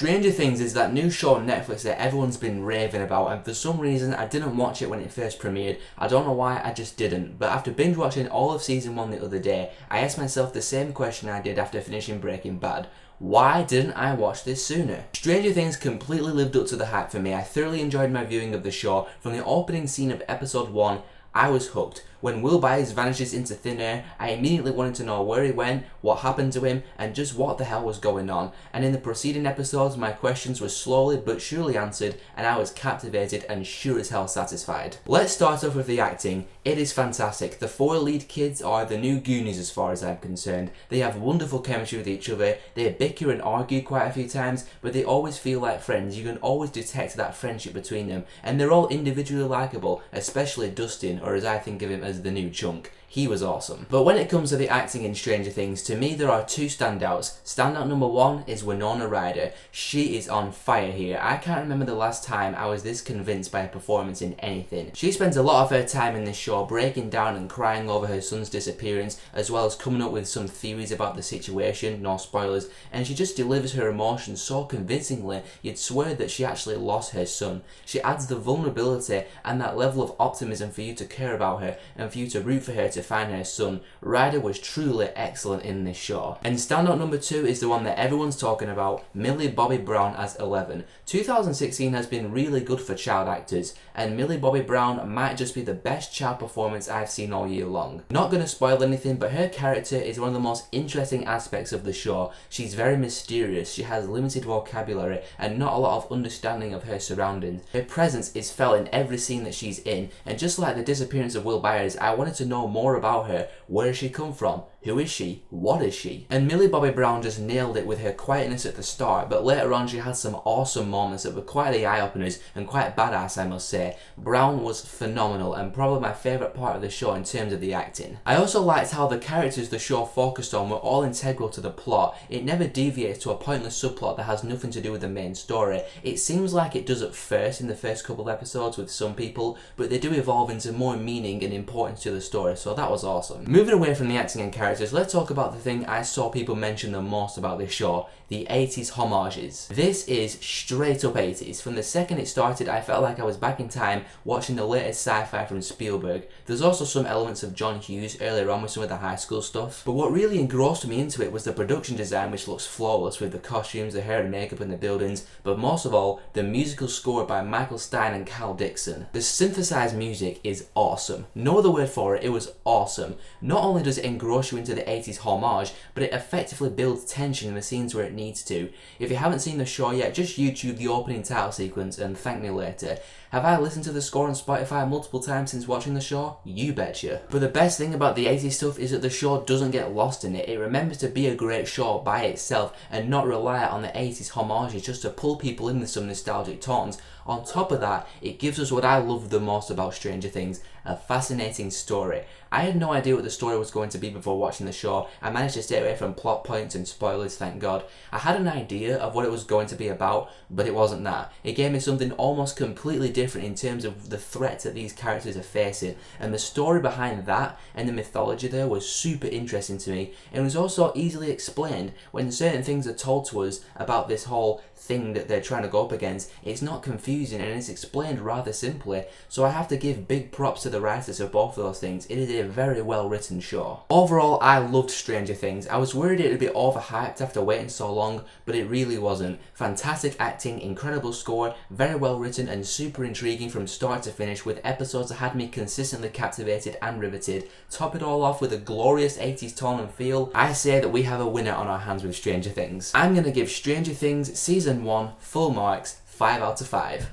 Stranger Things is that new show on Netflix that everyone's been raving about, and for some reason I didn't watch it when it first premiered. I don't know why, I just didn't. But after binge watching all of season 1 the other day, I asked myself the same question I did after finishing Breaking Bad. Why didn't I watch this sooner? Stranger Things completely lived up to the hype for me. I thoroughly enjoyed my viewing of the show. From the opening scene of episode 1, I was hooked. When Will Byers vanishes into thin air, I immediately wanted to know where he went, what happened to him, and just what the hell was going on. And in the preceding episodes, my questions were slowly but surely answered, and I was captivated and sure as hell satisfied. Let's start off with the acting. It is fantastic. The 4 lead kids are the new Goonies as far as I'm concerned. They have wonderful chemistry with each other. They bicker and argue quite a few times, but they always feel like friends. You can always detect that friendship between them, and they're all individually likable, especially Dustin, or as I think of him as the new Chunk. He was awesome. But when it comes to the acting in Stranger Things, to me there are 2 standouts. Standout number 1 is Winona Ryder. She is on fire here. I can't remember the last time I was this convinced by a performance in anything. She spends a lot of her time in this show breaking down and crying over her son's disappearance, as well as coming up with some theories about the situation, no spoilers, and she just delivers her emotions so convincingly you'd swear that she actually lost her son. She adds the vulnerability and that level of optimism for you to care about her and for you to root for her to find her son. Ryder was truly excellent in this show. And standout number 2 is the one that everyone's talking about, Millie Bobby Brown as Eleven. 2016 has been really good for child actors, and Millie Bobby Brown might just be the best child performance I've seen all year long. Not gonna spoil anything, but her character is one of the most interesting aspects of the show. She's very mysterious, she has limited vocabulary, and not a lot of understanding of her surroundings. Her presence is felt in every scene that she's in, and just like the disappearance of Will Byers, I wanted to know more about her. Where does she come from? Who is she? What is she? And Millie Bobby Brown just nailed it with her quietness at the start, but later on she had some awesome moments that were quite the eye-openers and quite badass, I must say. Brown was phenomenal and probably my favourite part of the show in terms of the acting. I also liked how the characters the show focused on were all integral to the plot. It never deviates to a pointless subplot that has nothing to do with the main story. It seems like it does at first in the first couple of episodes with some people, but they do evolve into more meaning and importance to the story, so that was awesome. Moving away from the acting and characters, let's talk about the thing I saw people mention the most about this show, the 80s homages. This is straight up 80s. From the second it started, I felt like I was back in time watching the latest sci-fi from Spielberg. There's also some elements of John Hughes earlier on with some of the high school stuff, but what really engrossed me into it was the production design, which looks flawless with the costumes, the hair and makeup and the buildings, but most of all, the musical score by Michael Stein and Cal Dixon. The synthesized music is awesome. No other word for it, it was awesome. Not only does it engross you into the 80s homage, but it effectively builds tension in the scenes where it needs to. If you haven't seen the show yet, just YouTube the opening title sequence and thank me later. Have I listened to the score on Spotify multiple times since watching the show? You betcha. But the best thing about the 80s stuff is that the show doesn't get lost in it. It remembers to be a great show by itself and not rely on the 80s homages just to pull people in with some nostalgic tones. On top of that, it gives us what I love the most about Stranger Things, a fascinating story. I had no idea what the story was going to be before watching the show. I managed to stay away from plot points and spoilers, thank God. I had an idea of what it was going to be about, but it wasn't that. It gave me something almost completely different in terms of the threats that these characters are facing, and the story behind that and the mythology there was super interesting to me, and was also easily explained. When certain things are told to us about this whole thing that they're trying to go up against, it's not confusing and it's explained rather simply, so I have to give big props to the writers of both of those things. It is a very well written show. Overall, I loved Stranger Things. I was worried it would be overhyped after waiting so long, but it really wasn't. Fantastic acting, incredible score, very well written and super intriguing from start to finish, with episodes that had me consistently captivated and riveted. Top it all off with a glorious 80s tone and feel. I say that we have a winner on our hands with Stranger Things. I'm gonna give Stranger Things Season 1 full marks, 5 out of 5.